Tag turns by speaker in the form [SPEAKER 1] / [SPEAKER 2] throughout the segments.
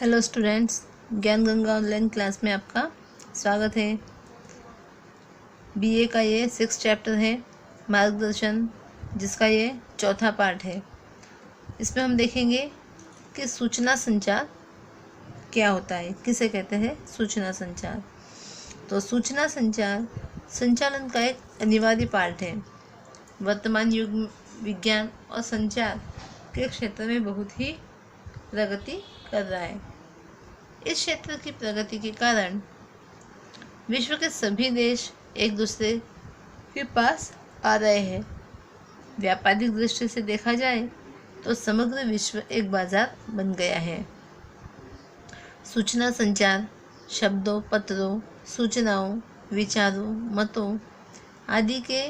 [SPEAKER 1] Hello students, ज्ञान Ganga online class में आपका स्वागत है। बीए का ये 6 चैप्टर है मार्गदर्शन, जिसका ये चौथा पार्ट है। इसमें हम देखेंगे कि सूचना संचार क्या होता है, किसे कहते हैं सूचना संचार। तो सूचना संचार संचालन का एक अनिवार्य पार्ट है। वर्तमान युग विज्ञान और संचार के क्षेत्र में बहुत ही प्रगति कर रहा है। इस क्षेत्र की प्रगति के कारण विश्व के सभी देश एक दूसरे के पास आ रहे हैं। व्यापारिक दृष्टि से देखा जाए तो समग्र विश्व एक बाजार बन गया है। सूचना संचार शब्दों, पत्रों, सूचनाओं, विचारों, मतों आदि के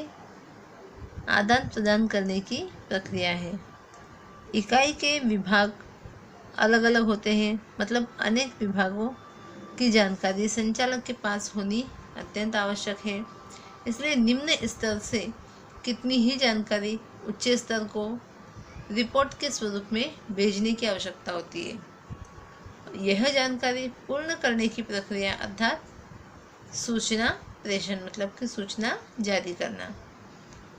[SPEAKER 1] आदान प्रदान करने की प्रक्रिया है। इकाई के विभाग अलग अलग होते हैं, मतलब अनेक विभागों की जानकारी संचालक के पास होनी अत्यंत आवश्यक है। इसलिए निम्न स्तर से कितनी ही जानकारी उच्च स्तर को रिपोर्ट के स्वरूप में भेजने की आवश्यकता होती है। यह जानकारी पूर्ण करने की प्रक्रिया अर्थात सूचना प्रेषण, मतलब कि सूचना जारी करना।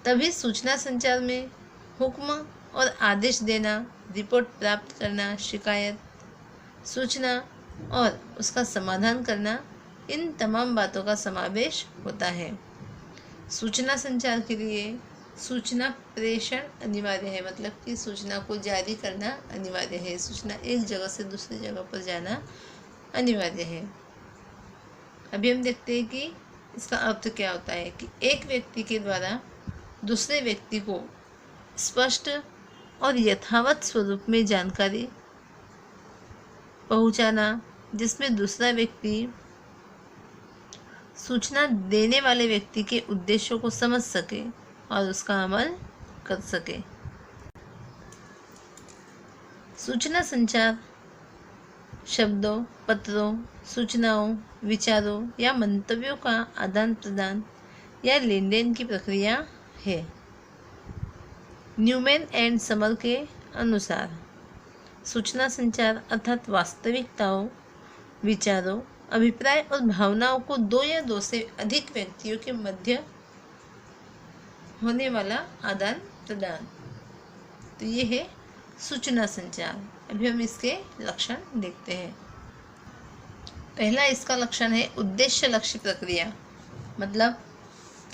[SPEAKER 1] तभी सूचना संचार में हुक्म और आदेश देना, रिपोर्ट प्राप्त करना, शिकायत, सूचना और उसका समाधान करना, इन तमाम बातों का समावेश होता है। सूचना संचार के लिए सूचना प्रेषण अनिवार्य है, मतलब कि सूचना को जारी करना अनिवार्य है। सूचना एक जगह से दूसरी जगह पर जाना अनिवार्य है। अभी हम देखते हैं कि इसका अर्थ क्या होता है कि एक व्यक्ति के द्वारा दूसरे व्यक्ति को स्पष्ट और यथावत स्वरूप में जानकारी पहुंचाना, जिसमें दूसरा व्यक्ति सूचना देने वाले व्यक्ति के उद्देश्यों को समझ सके और उसका अमल कर सके। सूचना संचार शब्दों, पत्रों, सूचनाओं, विचारों या मंतव्यों का आदान प्रदान या लेन देन की प्रक्रिया है। न्यूमैन एंड समर के अनुसार सूचना संचार अर्थात वास्तविकताओं, विचारों, अभिप्राय और भावनाओं को दो या दो से अधिक व्यक्तियों के मध्य होने वाला आदान प्रदान, तो ये है सूचना संचार। अभी हम इसके लक्षण देखते हैं। पहला इसका लक्षण है उद्देश्य लक्ष्य प्रक्रिया, मतलब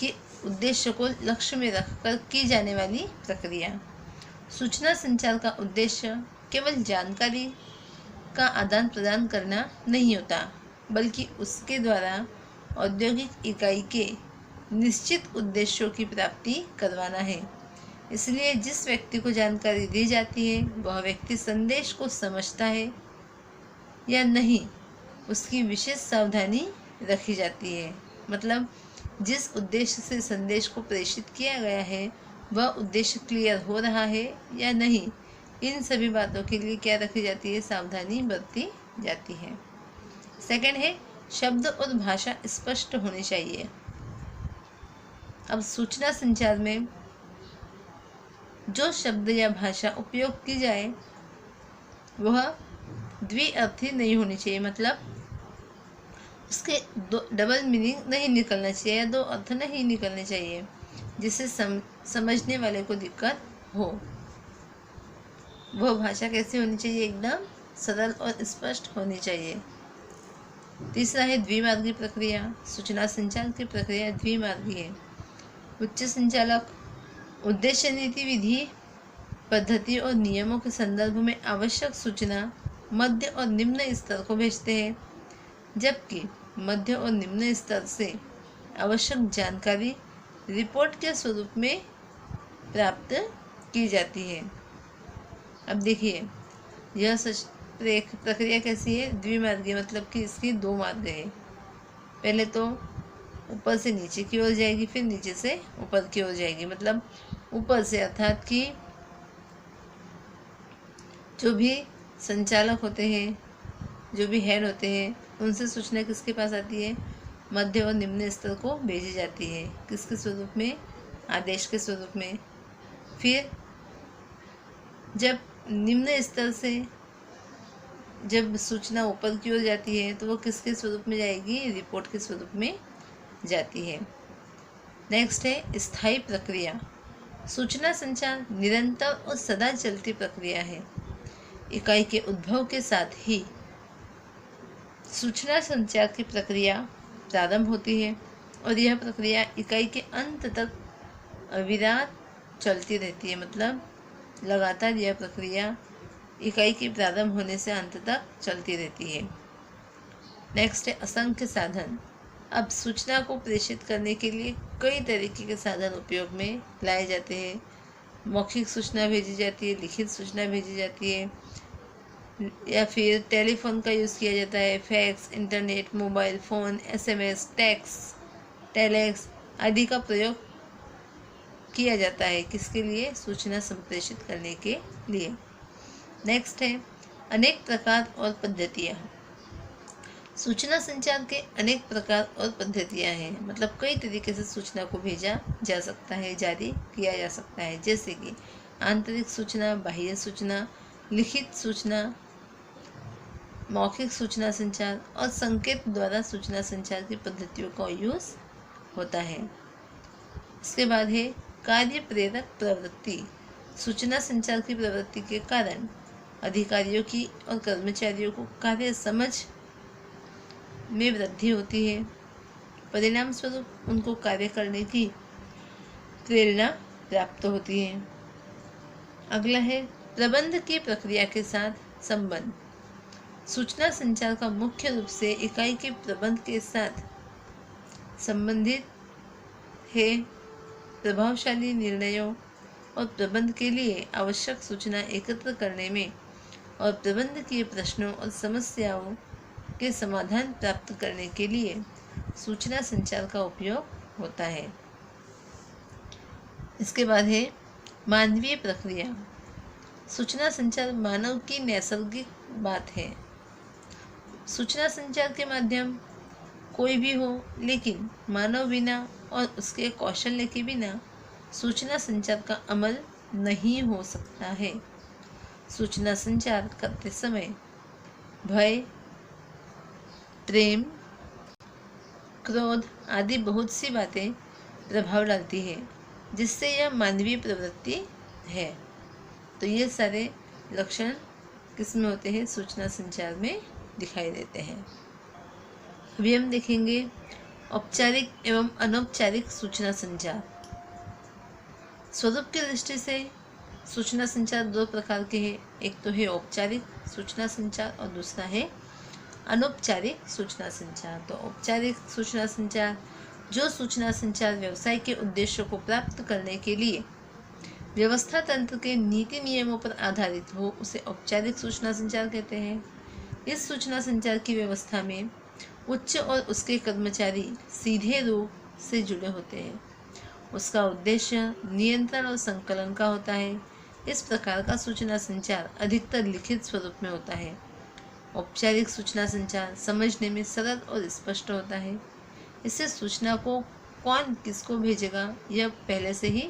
[SPEAKER 1] कि उद्देश्य को लक्ष्य में रखकर की जाने वाली प्रक्रिया। सूचना संचार का उद्देश्य केवल जानकारी का आदान प्रदान करना नहीं होता, बल्कि उसके द्वारा औद्योगिक इकाई के निश्चित उद्देश्यों की प्राप्ति करवाना है। इसलिए जिस व्यक्ति को जानकारी दी जाती है वह व्यक्ति संदेश को समझता है या नहीं, उसकी विशेष सावधानी रखी जाती है। मतलब जिस उद्देश्य से संदेश को प्रेषित किया गया है वह उद्देश्य क्लियर हो रहा है या नहीं, इन सभी बातों के लिए क्या रखी जाती है, सावधानी बरती जाती है। सेकंड है शब्द और भाषा स्पष्ट होनी चाहिए। अब सूचना संचार में जो शब्द या भाषा उपयोग की जाए वह द्विअर्थी नहीं होनी चाहिए, मतलब उसके दो डबल मीनिंग नहीं निकलना चाहिए या दो अर्थ नहीं निकलने चाहिए, जिससे समझने वाले को दिक्कत हो। वह भाषा कैसी होनी चाहिए, एकदम सरल और स्पष्ट होनी चाहिए। तीसरा है द्विमार्गी प्रक्रिया। सूचना संचार की प्रक्रिया द्विमार्गी है। उच्च संचालक उद्देश्य, नीति, विधि, पद्धति और नियमों के संदर्भ में आवश्यक सूचना मध्य और निम्न स्तर को भेजते हैं, जबकि मध्य और निम्न स्तर से आवश्यक जानकारी रिपोर्ट के स्वरूप में प्राप्त की जाती है। अब देखिए यह प्रक्रिया कैसी है, द्विमार्गी, मतलब कि इसकी दो मार्ग है। पहले तो ऊपर से नीचे की ओर जाएगी, फिर नीचे से ऊपर की ओर जाएगी। मतलब ऊपर से अर्थात कि जो भी संचालक होते हैं, जो भी हेड होते हैं, उनसे सूचना किसके पास आती है, मध्य और निम्न स्तर को भेजी जाती है। किसके स्वरूप में, आदेश के स्वरूप में। फिर जब निम्न स्तर से जब सूचना ऊपर की ओर जाती है तो वो किसके स्वरूप में जाएगी, रिपोर्ट के स्वरूप में जाती है। नेक्स्ट है स्थायी प्रक्रिया। सूचना संचार निरंतर और सदा चलती प्रक्रिया है। इकाई के उद्भव के साथ ही सूचना संचार की प्रक्रिया प्रारंभ होती है और यह प्रक्रिया इकाई के अंत तक अविरत चलती रहती है। मतलब लगातार यह प्रक्रिया इकाई के प्रारंभ होने से अंत तक चलती रहती है। नेक्स्ट है असंख्य साधन। अब सूचना को प्रेषित करने के लिए कई तरीके के साधन उपयोग में लाए जाते हैं। मौखिक सूचना भेजी जाती है, लिखित सूचना भेजी जाती है, या फिर टेलीफोन का यूज़ किया जाता है, fax, internet, mobile phone, SMS, text, telex आदि का प्रयोग किया जाता है। किसके लिए, सूचना संप्रेषित करने के लिए। नेक्स्ट है अनेक प्रकार और पद्धतियाँ। सूचना संचार के अनेक प्रकार और पद्धतियाँ हैं। मतलब कई तरीके से सूचना को भेजा जा सकता है, जारी किया जा सकता है, जैसे कि आंतरिक सूचना, बाह्य सूचना, लिखित सूचना, मौखिक सूचना संचार और संकेत द्वारा सूचना संचार की पद्धतियों का यूज़ होता है। इसके बाद है कार्य प्रेरक प्रवृत्ति। सूचना संचार की प्रवृत्ति के कारण अधिकारियों की और कर्मचारियों को कार्य समझ में वृद्धि होती है। परिणाम स्वरूप उनको कार्य करने की प्रेरणा प्राप्त होती है। अगला है प्रबंध की प्रक्रिया के साथ संबंध। सूचना संचार का मुख्य रूप से इकाई के प्रबंध के साथ संबंधित है। प्रभावशाली निर्णयों और प्रबंध के लिए आवश्यक सूचना एकत्र करने में और प्रबंध के प्रश्नों और समस्याओं के समाधान प्राप्त करने के लिए सूचना संचार का उपयोग होता है। इसके बाद है मानवीय प्रक्रिया। सूचना संचार मानव की नैसर्गिक बात है। सूचना संचार के माध्यम कोई भी हो, लेकिन मानव बिना और उसके कौशल्य के बिना सूचना संचार का अमल नहीं हो सकता है। सूचना संचार करते समय भय, प्रेम, क्रोध आदि बहुत सी बातें प्रभाव डालती है, जिससे यह मानवीय प्रवृत्ति है। तो ये सारे लक्षण किसमें होते हैं, सूचना संचार में दिखाई देते हैं। अभी हम देखेंगे औपचारिक एवं अनौपचारिक सूचना संचार। स्वरूप की दृष्टि से सूचना संचार दो प्रकार के हैं। एक तो है औपचारिक सूचना संचार और दूसरा है अनौपचारिक सूचना संचार। तो औपचारिक सूचना संचार जो सूचना संचार व्यवसाय के उद्देश्यों को प्राप्त करने के लिए व्यवस्था तंत्र के नीति नियमों पर आधारित हो, उसे औपचारिक सूचना संचार कहते हैं। इस सूचना संचार की व्यवस्था में उच्च और उसके कर्मचारी सीधे रूप से जुड़े होते हैं। उसका उद्देश्य नियंत्रण और संकलन का होता है। इस प्रकार का सूचना संचार अधिकतर लिखित स्वरूप में होता है। औपचारिक सूचना संचार समझने में सरल और स्पष्ट होता है। इससे सूचना को कौन किसको भेजेगा यह पहले से ही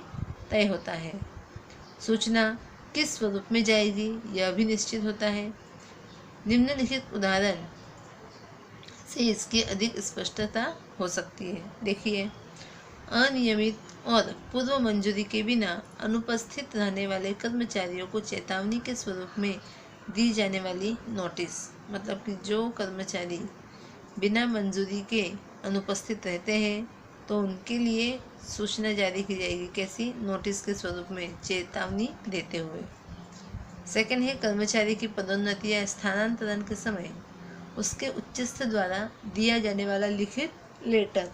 [SPEAKER 1] तय होता है। सूचना किस स्वरूप में जाएगी यह भी निश्चित होता है। निम्नलिखित उदाहरण से इसकी अधिक स्पष्टता हो सकती है। देखिए, अनियमित और पूर्व मंजूरी के बिना अनुपस्थित रहने वाले कर्मचारियों को चेतावनी के स्वरूप में दी जाने वाली नोटिस। मतलब कि जो कर्मचारी बिना मंजूरी के अनुपस्थित रहते हैं तो उनके लिए सूचना जारी की जाएगी। कैसी? नोटिस के स्वरूप में, चेतावनी देते हुए। सेकंड है कर्मचारी की पदोन्नति या स्थानांतरण के समय उसके उच्चस्थ द्वारा दिया जाने वाला लिखित लेटर।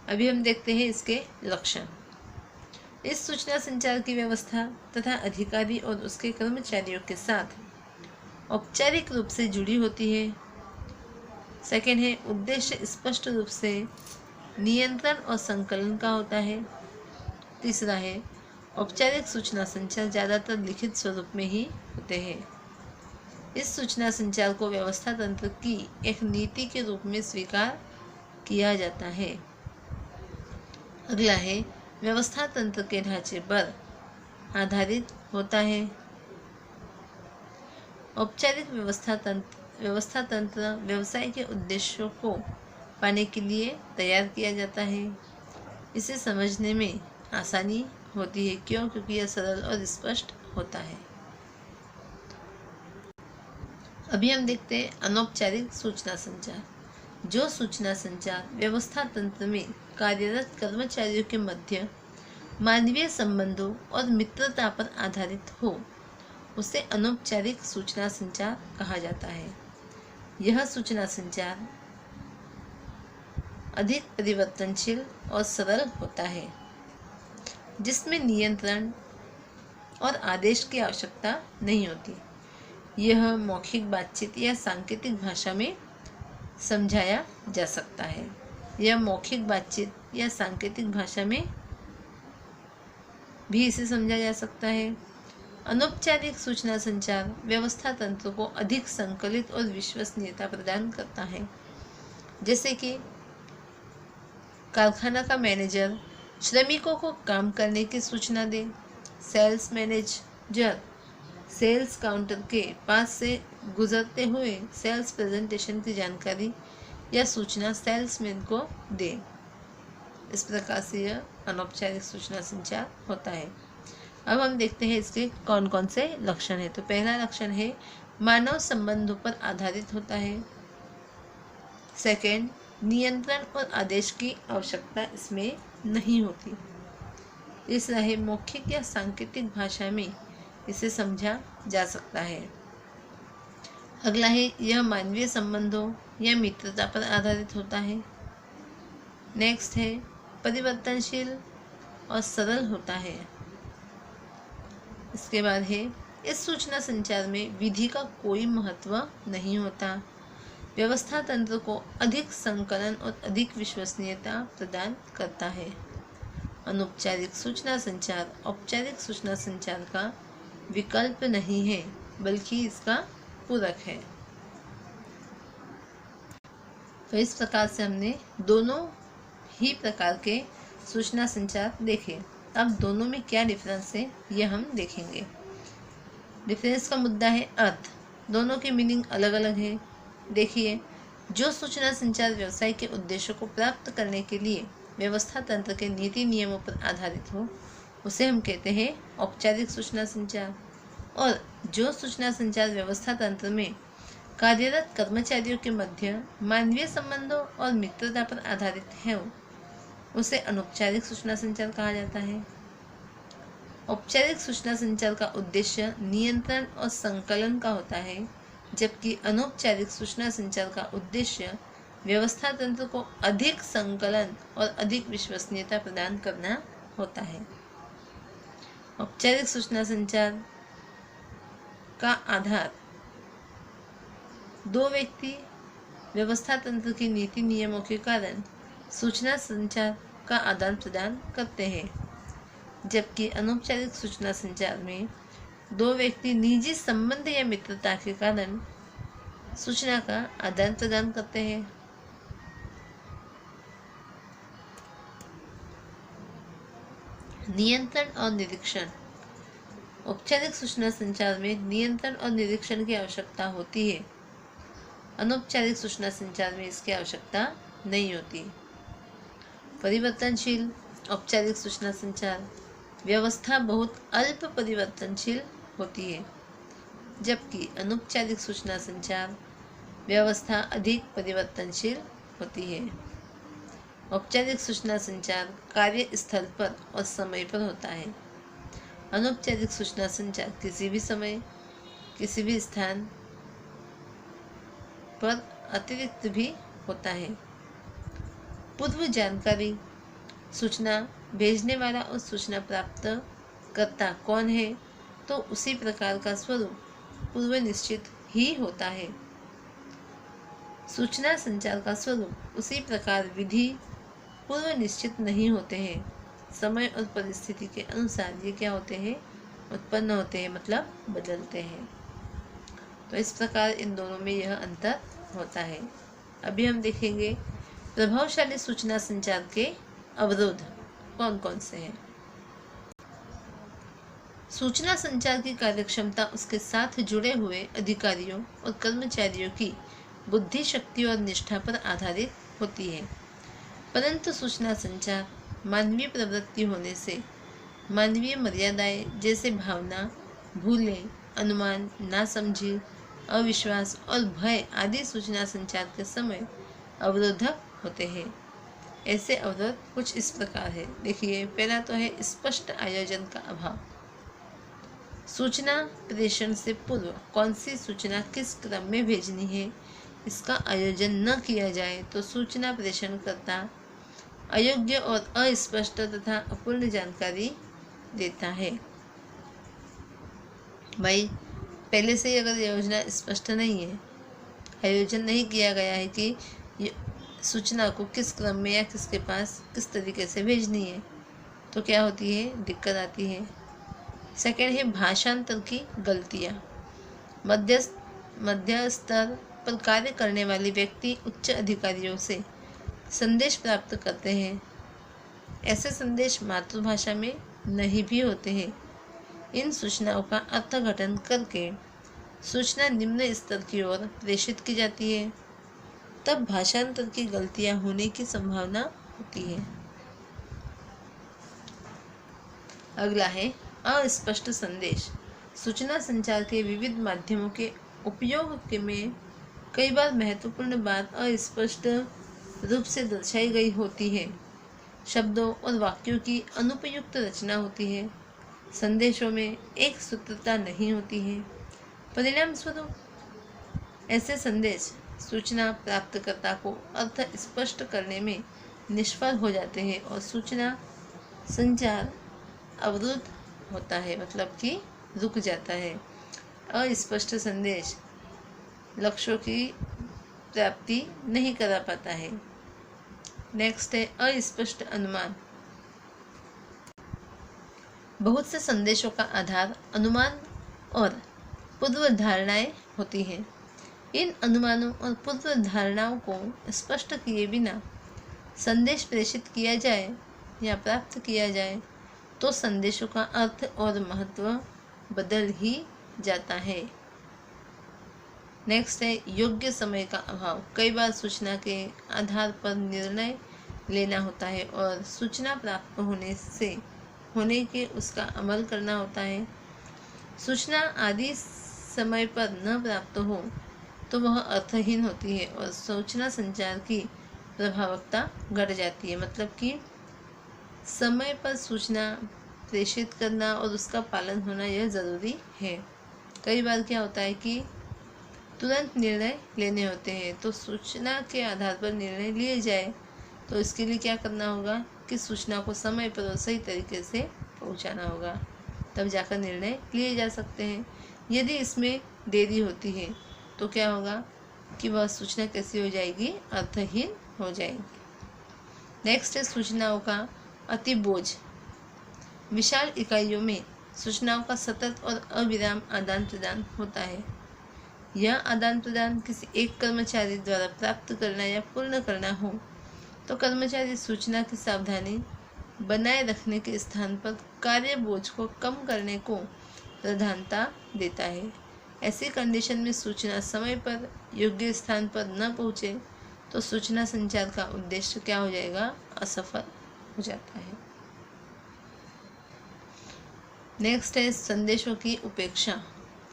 [SPEAKER 1] अभी हम देखते हैं इसके लक्षण। इस सूचना संचार की व्यवस्था तथा अधिकारी और उसके कर्मचारियों के साथ औपचारिक रूप से जुड़ी होती है। सेकंड है उद्देश्य स्पष्ट रूप से नियंत्रण और संकलन का होता है। तीसरा है औपचारिक सूचना संचार ज़्यादातर लिखित स्वरूप में ही होते हैं। इस सूचना संचार को व्यवस्था तंत्र की एक नीति के रूप में स्वीकार किया जाता है। अगला है व्यवस्था तंत्र के ढांचे पर आधारित होता है। औपचारिक व्यवस्था तंत्र व्यवसाय के उद्देश्यों को पाने के लिए तैयार किया जाता है। इसे समझने में आसानी होती है। क्यों? क्योंकि यह सरल और स्पष्ट होता है। अभी हम देखते हैं अनौपचारिक सूचना संचार। जो सूचना संचार व्यवस्था तंत्र में कार्यरत कर्मचारियों के मध्य मानवीय संबंधों और मित्रता पर आधारित हो, उसे अनौपचारिक सूचना संचार कहा जाता है। यह सूचना संचार अधिक परिवर्तनशील और सरल होता है, जिसमें नियंत्रण और आदेश की आवश्यकता नहीं होती। यह मौखिक बातचीत या सांकेतिक भाषा में समझाया जा सकता है। यह मौखिक बातचीत या सांकेतिक भाषा में भी इसे समझा जा सकता है। अनौपचारिक सूचना संचार व्यवस्था तंत्र को अधिक संकलित और विश्वसनीयता प्रदान करता है। जैसे कि कारखाना का मैनेजर श्रमिकों को काम करने की सूचना दे। सेल्स मैनेजर सेल्स काउंटर के पास से गुजरते हुए सेल्स प्रेजेंटेशन की जानकारी या सूचना सेल्समैन को दे। इस प्रकार से यह अनौपचारिक सूचना संचार होता है। अब हम देखते हैं इसके कौन कौन से लक्षण हैं। तो पहला लक्षण है मानव संबंधों पर आधारित होता है। सेकंड, नियंत्रण और आदेश की आवश्यकता इसमें नहीं होती। तीसरा है मौखिक या सांकेतिक भाषा में इसे समझा जा सकता है। अगला है यह मानवीय संबंधों या मित्रता पर आधारित होता है। नेक्स्ट है परिवर्तनशील और सरल होता है। इसके बाद है इस सूचना संचार में विधि का कोई महत्व नहीं होता। व्यवस्था तंत्र को अधिक संकलन और अधिक विश्वसनीयता प्रदान करता है। अनौपचारिक सूचना संचार औपचारिक सूचना संचार का विकल्प नहीं है, बल्कि इसका पूरक है। तो इस प्रकार से हमने दोनों ही प्रकार के सूचना संचार देखे। अब दोनों में क्या डिफरेंस है यह हम देखेंगे। डिफरेंस का मुद्दा है अर्थ। दोनों की मीनिंग अलग अलग है। देखिए, जो सूचना संचार व्यवसाय के उद्देश्यों को प्राप्त करने के लिए व्यवस्था तंत्र के नीति नियमों पर आधारित हो, उसे हम कहते हैं औपचारिक सूचना संचार। और जो सूचना संचार व्यवस्था तंत्र में कार्यरत कर्मचारियों के मध्य मानवीय संबंधों और मित्रता पर आधारित है, उसे अनौपचारिक सूचना संचार कहा जाता है। औपचारिक सूचना संचार का उद्देश्य नियंत्रण और संकलन का होता है, जबकि अनौपचारिक सूचना संचार का उद्देश्य व्यवस्था तंत्र को अधिक संकलन और अधिक विश्वसनीयता प्रदान करना होता है। औपचारिक सूचना संचार का आधार दो व्यक्ति व्यवस्था तंत्र की नीति नियमों के कारण सूचना संचार का आदान प्रदान करते हैं, जबकि अनौपचारिक सूचना संचार में दो व्यक्ति निजी संबंध या मित्रता के कारण सूचना का आदान प्रदान करते हैं। नियंत्रण और निरीक्षण। औपचारिक सूचना संचार में नियंत्रण और निरीक्षण की आवश्यकता होती है। अनौपचारिक सूचना संचार में इसकी आवश्यकता नहीं होती। परिवर्तनशील औपचारिक सूचना संचार व्यवस्था बहुत अल्प परिवर्तनशील होती है, जबकि अनौपचारिक सूचना संचार व्यवस्था अधिक परिवर्तनशील होती है। औपचारिक सूचना संचार कार्यस्थल पर और समय पर होता है। अनौपचारिक सूचना संचार किसी भी समय किसी भी स्थान पर अतिरिक्त भी होता है। पूर्व जानकारी। सूचना भेजने वाला और सूचना प्राप्त करता कौन है, तो उसी प्रकार का स्वरूप पूर्व निश्चित ही होता है। सूचना संचार का स्वरूप उसी प्रकार विधि पूर्व निश्चित नहीं होते हैं। समय और परिस्थिति के अनुसार ये क्या होते हैं, उत्पन्न होते हैं, मतलब बदलते हैं। तो इस प्रकार इन दोनों में यह अंतर होता है। अभी हम देखेंगे प्रभावशाली सूचना संचार के अवरोध कौन कौन से हैं। सूचना संचार की कार्यक्षमता उसके साथ जुड़े हुए अधिकारियों और कर्मचारियों की बुद्धि शक्ति और निष्ठा पर आधारित होती है। परंतु सूचना संचार मानवीय प्रवृत्ति होने से मानवीय मर्यादाएं जैसे भावना, भूलें, अनुमान, नासमझी, अविश्वास और भय आदि सूचना संचार के समय अवरोधक होते हैं। ऐसे अवरोध कुछ इस प्रकार है। देखिए, पहला तो है स्पष्ट आयोजन का अभाव। सूचना प्रेषण से पूर्व कौन सी सूचना किस क्रम में भेजनी है, इसका आयोजन न किया जाए तो सूचना प्रेषण करता अयोग्य और अस्पष्ट तथा अपूर्ण जानकारी देता है। भाई, पहले से ही अगर योजना स्पष्ट नहीं है, आयोजन नहीं किया गया है कि सूचना को किस क्रम में या किसके पास किस तरीके से भेजनी है, तो क्या होती है, दिक्कत आती है। सेकंड है भाषांतर की गलतियाँ। मध्य स्तर पर कार्य करने वाले व्यक्ति उच्च अधिकारियों से संदेश प्राप्त करते हैं। ऐसे संदेश मातृभाषा में नहीं भी होते हैं। इन सूचनाओं का अर्थघटन करके सूचना निम्न स्तर की ओर प्रेषित की जाती है, तब भाषांतर की गलतियां होने की संभावना होती है। अगला है अस्पष्ट संदेश। सूचना संचार के विविध माध्यमों के उपयोग में कई बार महत्वपूर्ण बात अस्पष्ट रूप से दर्शाई गई होती है। शब्दों और वाक्यों की अनुपयुक्त रचना होती है। संदेशों में एक सूत्रता नहीं होती है। परिणाम स्वरूप ऐसे संदेश सूचना प्राप्तकर्ता को अर्थ स्पष्ट करने में निष्फल हो जाते हैं और सूचना संचार अवरुद्ध होता है, मतलब कि रुक जाता है। अस्पष्ट संदेश लक्ष्यों की प्राप्ति नहीं करा पाता है। नेक्स्ट है अस्पष्ट अनुमान। बहुत से संदेशों का आधार अनुमान और पूर्व धारणाएं होती हैं। इन अनुमानों और पूर्व धारणाओं को स्पष्ट किए बिना संदेश प्रेषित किया जाए या प्राप्त किया जाए तो संदेशों का अर्थ और महत्व बदल ही जाता है। नेक्स्ट है योग्य समय का अभाव। कई बार सूचना के आधार पर निर्णय लेना होता है और सूचना प्राप्त होने के उसका अमल करना होता है। सूचना आदि समय पर न प्राप्त हो तो वह अर्थहीन होती है और सूचना संचार की प्रभावकता घट जाती है। मतलब कि समय पर सूचना प्रेषित करना और उसका पालन होना यह ज़रूरी है। कई बार क्या होता है कि तुरंत निर्णय लेने होते हैं, तो सूचना के आधार पर निर्णय लिए जाए तो इसके लिए क्या करना होगा कि सूचना को समय पर और सही तरीके से पहुंचाना होगा, तब जाकर निर्णय लिए जा सकते हैं। यदि इसमें देरी होती है तो क्या होगा कि वह सूचना कैसी हो जाएगी, अर्थहीन हो जाएगी। नेक्स्ट है सूचनाओं का अति बोझ। विशाल इकाइयों में सूचनाओं का सतत और अविराम आदान प्रदान होता है। यह आदान प्रदान किसी एक कर्मचारी द्वारा प्राप्त करना या पूर्ण करना हो तो कर्मचारी सूचना की सावधानी बनाए रखने के स्थान पर कार्य बोझ को कम करने को प्रधानता देता है। ऐसी कंडीशन में सूचना समय पर योग्य स्थान पर न पहुँचे तो सूचना संचार का उद्देश्य क्या हो जाएगा, असफल हो जाता है। नेक्स्ट है संदेशों की उपेक्षा।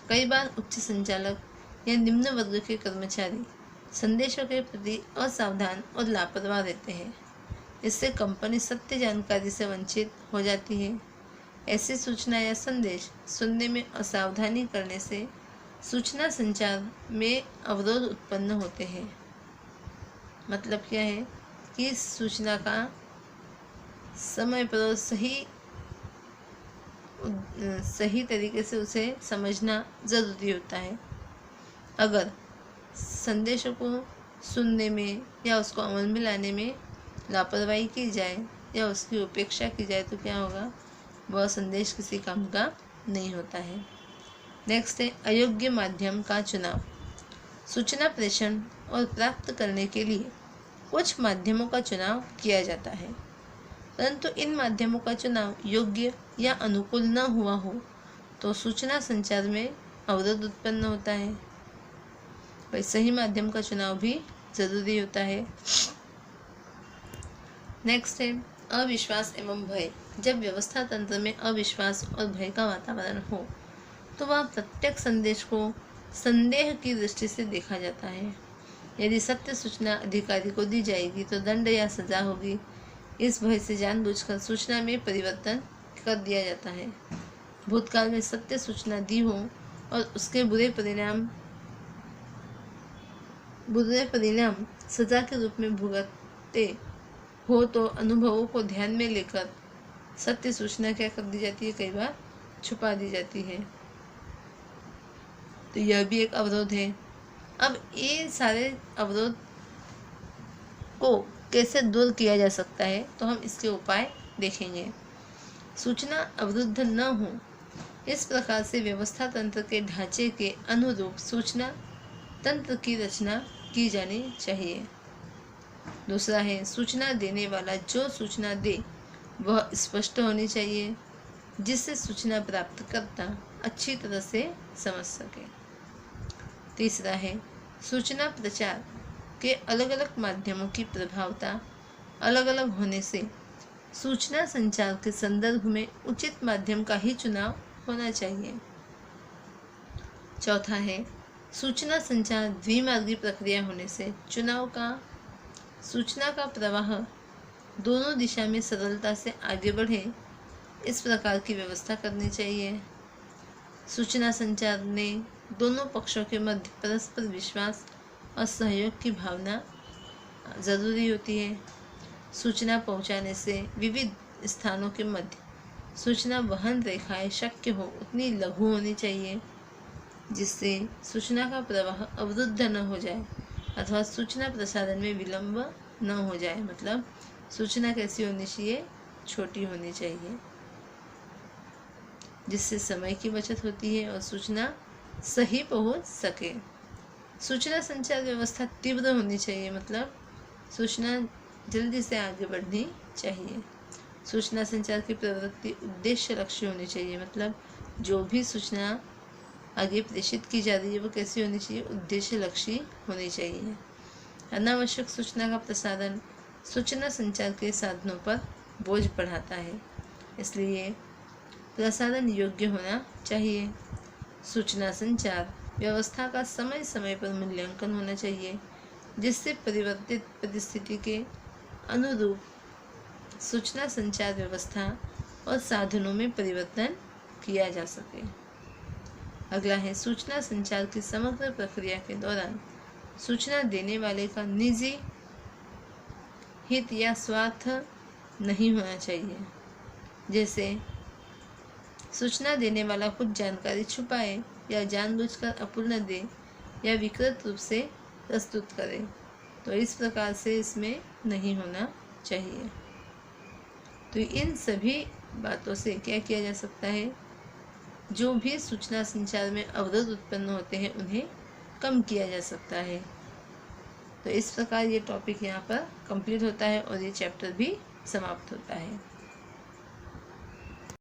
[SPEAKER 1] कई बार उच्च संचालक या निम्न वर्ग के कर्मचारी संदेशों के प्रति असावधान और लापरवाह रहते हैं। इससे कंपनी सत्य जानकारी से वंचित हो जाती है। ऐसी सूचना या संदेश सुनने में असावधानी करने से सूचना संचार में अवरोध उत्पन्न होते हैं। मतलब क्या है कि सूचना का समय पर सही तरीके से उसे समझना ज़रूरी होता है। अगर संदेशों को सुनने में या उसको अमल में लाने में लापरवाही की जाए या उसकी उपेक्षा की जाए तो क्या होगा, वह संदेश किसी काम का नहीं होता है। नेक्स्ट है अयोग्य माध्यम का चुनाव। सूचना प्रेषण और प्राप्त करने के लिए कुछ माध्यमों का चुनाव किया जाता है, परंतु इन माध्यमों का चुनाव योग्य या अनुकूल न हुआ हो तो सूचना संचार में अवरोध उत्पन्न होता है। भाई सही माध्यम का चुनाव भी जरूरी होता है। नेक्स्ट है अविश्वास एवं भय। जब व्यवस्था तंत्र में अविश्वास और भय का वातावरण हो तो वह प्रत्येक संदेश को संदेह की दृष्टि से देखा जाता है। यदि सत्य सूचना अधिकारी को दी जाएगी तो दंड या सजा होगी। इस भय से जानबूझकर सूचना में परिवर्तन कर दिया जाता है। भूतकाल में सत्य सूचना दी हो और उसके बुरे परिणाम सजा के रूप में भुगतते हो तो अनुभवों को ध्यान में लेकर सत्य सूचना क्या कर दी जाती है, कई बार छुपा दी जाती है। तो यह भी एक अवरोध है। अब ये सारे अवरोध को कैसे दूर किया जा सकता है तो हम इसके उपाय देखेंगे। सूचना अवरुद्ध न हो इस प्रकार से व्यवस्था तंत्र के ढांचे के अनुरूप सूचना तंत्र की रचना की जानी चाहिए। दूसरा है सूचना देने वाला जो सूचना दे वह स्पष्ट होनी चाहिए जिससे सूचना प्राप्तकर्ता अच्छी तरह से समझ सके। तीसरा है सूचना प्रचार के अलग अलग माध्यमों की प्रभावता अलग अलग होने से सूचना संचार के संदर्भ में उचित माध्यम का ही चुनाव होना चाहिए। चौथा है सूचना संचार द्विमार्गी प्रक्रिया होने से सूचना का प्रवाह दोनों दिशा में सरलता से आगे बढ़े इस प्रकार की व्यवस्था करनी चाहिए। सूचना संचार में दोनों पक्षों के मध्य परस्पर विश्वास और सहयोग की भावना जरूरी होती है। सूचना पहुंचाने से विविध स्थानों के मध्य सूचना वहन रेखाएं शक्य हो उतनी लघु होनी चाहिए जिससे सूचना का प्रवाह अवरुद्ध न हो जाए अथवा सूचना प्रसारण में विलंब न हो जाए। मतलब सूचना कैसी होनी चाहिए, छोटी होनी चाहिए जिससे समय की बचत होती है और सूचना सही पहुंच सके। सूचना संचार व्यवस्था तीव्र होनी चाहिए, मतलब सूचना जल्दी से आगे बढ़नी चाहिए। सूचना संचार की प्रवृत्ति उद्देश्य लक्ष्य होनी चाहिए, मतलब जो भी सूचना आगे प्रेषित की जा रही है वो कैसी होनी चाहिए, उद्देश्य लक्ष्य होनी चाहिए। अनावश्यक सूचना का प्रसारण सूचना संचार के साधनों पर बोझ बढ़ाता है, इसलिए प्रसारण योग्य होना चाहिए। सूचना संचार व्यवस्था का समय समय पर मूल्यांकन होना चाहिए जिससे परिवर्तित परिस्थिति के अनुरूप सूचना संचार व्यवस्था और साधनों में परिवर्तन किया जा सके। अगला है सूचना संचार की समग्र प्रक्रिया के दौरान सूचना देने वाले का निजी हित या स्वार्थ नहीं होना चाहिए। जैसे सूचना देने वाला कुछ जानकारी छुपाए या जानबूझकर अपूर्ण दे या विकृत रूप से प्रस्तुत करे, तो इस प्रकार से इसमें नहीं होना चाहिए। तो इन सभी बातों से क्या किया जा सकता है, जो भी सूचना संचार में अवरोध उत्पन्न होते हैं उन्हें कम किया जा सकता है। तो इस प्रकार ये टॉपिक यहाँ पर कंप्लीट होता है और ये चैप्टर भी समाप्त होता है।